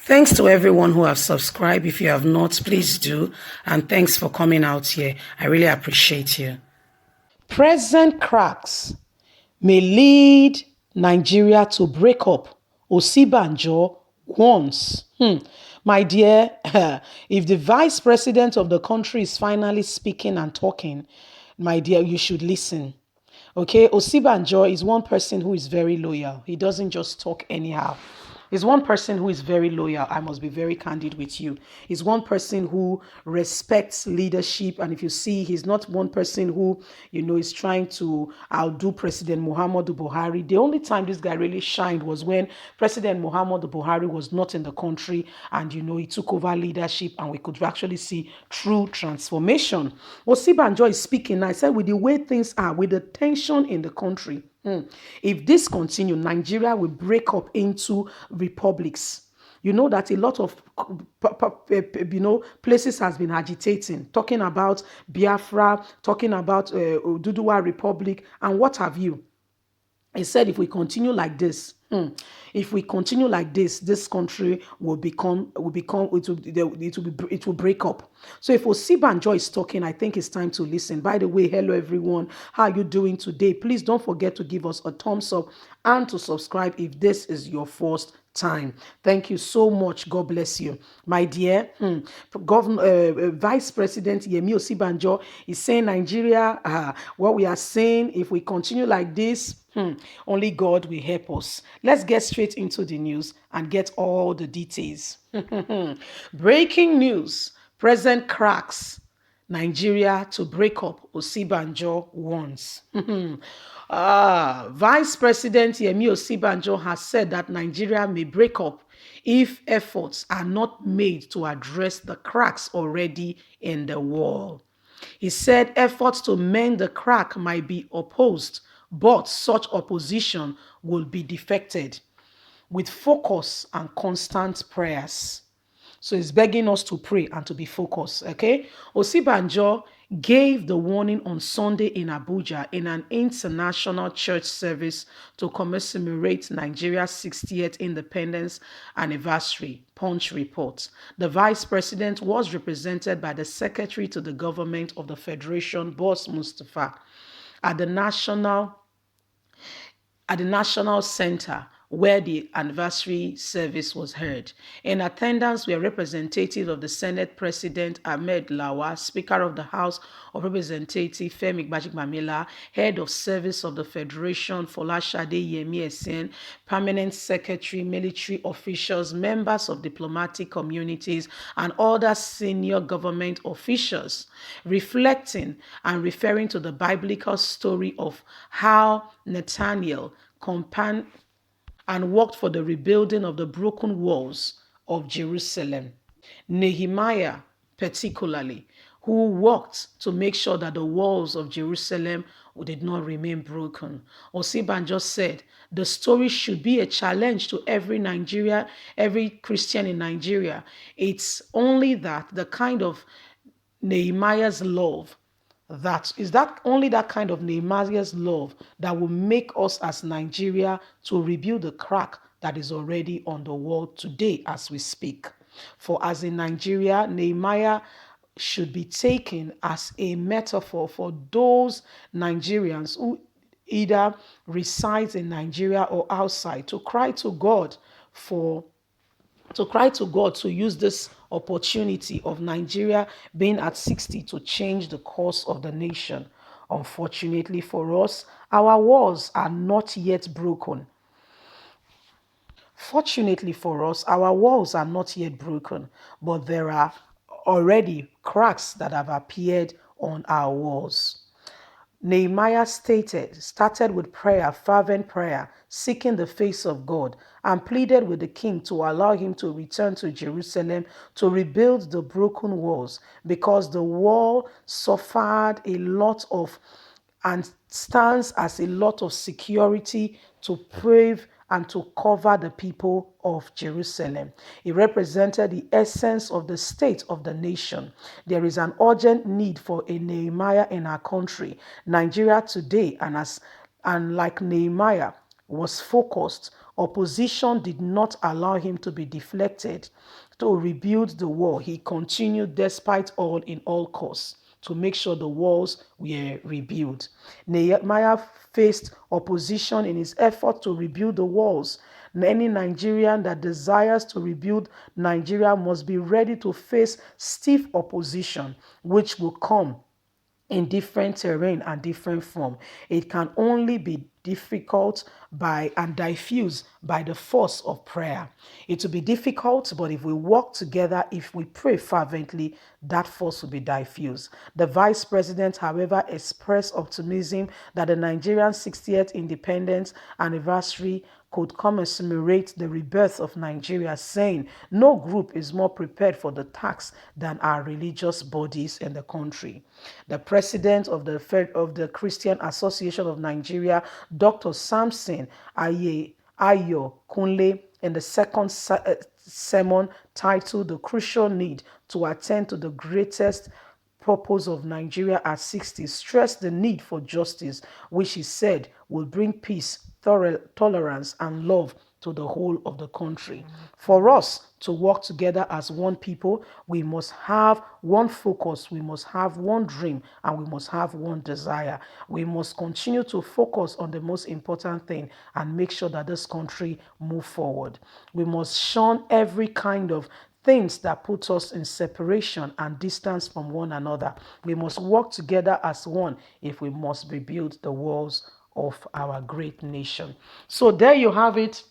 Thanks to everyone who have subscribed. If you have not, please do. And thanks for coming out here. I really appreciate you. Present cracks may lead Nigeria to break up. Osinbajo warns. My dear, if the vice president of the country is finally speaking and talking, my dear, you should listen. Okay, Osinbajo is one person who is very loyal. He doesn't just talk anyhow. He's one person who is very loyal. I must be very candid with you. He's one person who respects leadership. And if you see, he's not one person who, is trying to outdo President Muhammadu Buhari. The only time this guy really shined was when President Muhammadu Buhari was not in the country and, he took over leadership and we could actually see true transformation. Osinbajo is speaking. I said, with the way things are, with the tension in the country, if this continues, Nigeria will break up into republics. You know that a lot of places has been agitating, talking about Biafra, talking about Oduduwa Republic, and what have you. He said, if we continue like this, this country it will break up. So if Osinbajo is talking, I think it's time to listen. By the way, hello everyone. How are you doing today? Please don't forget to give us a thumbs up and to subscribe if this is your first time. Thank you so much. God bless you. My dear, Vice President Yemi Osinbajo is saying Nigeria, what we are saying, if we continue like this, only God will help us. Let's get straight into the news and get all the details. Breaking news. Present cracks. Nigeria to break up. Osinbajo warns. Vice President Yemi Osinbajo has said that Nigeria may break up if efforts are not made to address the cracks already in the wall. He said efforts to mend the crack might be opposed, but such opposition will be defeated with focus and constant prayers. So he's begging us to pray and to be focused, okay? Osinbajo gave the warning on Sunday in Abuja in an international church service to commemorate Nigeria's 60th independence anniversary, Punch report. The vice president was represented by the secretary to the government of the Federation, Boss Mustafa, at the National Center where the anniversary service was held. In attendance were representatives of the Senate President Ahmed Lawa, Speaker of the House of Representatives Femi Gbajimamila, Head of Service of the Federation Folashade Yemi Esen, Permanent Secretary, military officials, members of diplomatic communities, and other senior government officials, reflecting and referring to the biblical story of how Nathaniel and worked for the rebuilding of the broken walls of Jerusalem. Nehemiah, particularly, who worked to make sure that the walls of Jerusalem did not remain broken. Osinbajo said, the story should be a challenge to every Christian in Nigeria. It's only that the kind of Nehemiah's love that only that kind of Nehemiah's love that will make us as Nigeria to rebuild the crack that is already on the wall today as we speak. For as in Nigeria, Nehemiah should be taken as a metaphor for those Nigerians who either reside in Nigeria or outside to cry to God to use this opportunity of Nigeria being at 60 to change the course of the nation. Unfortunately for us, our walls are not yet broken. Fortunately for us, our walls are not yet broken, but there are already cracks that have appeared on our walls. Nehemiah started with prayer, fervent prayer, seeking the face of God, and pleaded with the king to allow him to return to Jerusalem to rebuild the broken walls, because the wall suffered a lot of and stands as a lot of security to pave and to cover the people of Jerusalem. It represented the essence of the state of the nation. There is an urgent need for a Nehemiah in our country, Nigeria today, and like Nehemiah, was focused. Opposition did not allow him to be deflected. To rebuild the wall, he continued despite all in all costs to make sure the walls were rebuilt. Nehemiah faced opposition in his effort to rebuild the walls. Any Nigerian that desires to rebuild Nigeria must be ready to face stiff opposition, which will come in different terrain and different form. It can only be difficult by and diffused by the force of prayer. It will be difficult, but if we work together, if we pray fervently, that force will be diffused. The vice president, however, expressed optimism that the Nigerian 60th independence anniversary could commemorate the rebirth of Nigeria, saying no group is more prepared for the task than our religious bodies in the country. The president of the Christian Association of Nigeria, Dr. Samson Ayo Kunle, in the second sermon titled The Crucial Need to Attend to the Greatest Purpose of Nigeria at 60, stressed the need for justice, which he said will bring peace, tolerance, and love to the whole of the country. For us to work together as one people, we must have one focus, we must have one dream, and we must have one desire. We must continue to focus on the most important thing and make sure that this country move forward. We must shun every kind of things that put us in separation and distance from one another. We must work together as one if we must rebuild the walls of our great nation. So there you have it.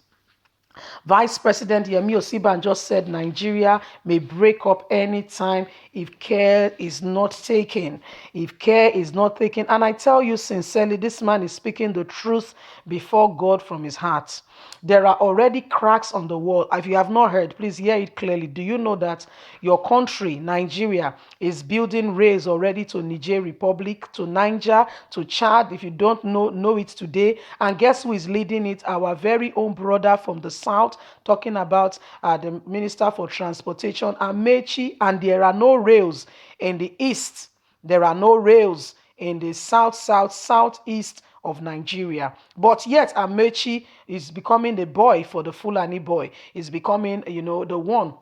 Vice President Yemi Osinbajo said Nigeria may break up anytime if care is not taken. If care is not taken. And I tell you sincerely, this man is speaking the truth before God from his heart. There are already cracks on the wall. If you have not heard, please hear it clearly. Do you know that your country, Nigeria, is building rails already to Niger Republic, to Niger, to Chad? If you don't know it today. And guess who is leading it? Our very own brother from the south, talking about the Minister for Transportation, Amechi, and there are no rails in the east. There are no rails in the southeast of Nigeria. But yet Amechi is becoming the boy for the Fulani boy. Is becoming, the one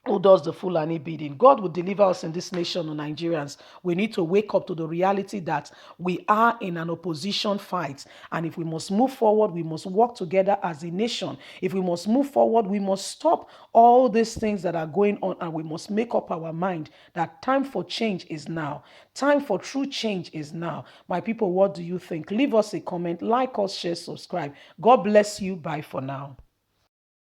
who does the Fulani bidding. God will deliver us in this nation of Nigerians. We need to wake up to the reality that we are in an opposition fight. And if we must move forward, we must work together as a nation. If we must move forward, we must stop all these things that are going on, and we must make up our mind that time for change is now. Time for true change is now. My people, what do you think? Leave us a comment, like us, share, subscribe. God bless you. Bye for now.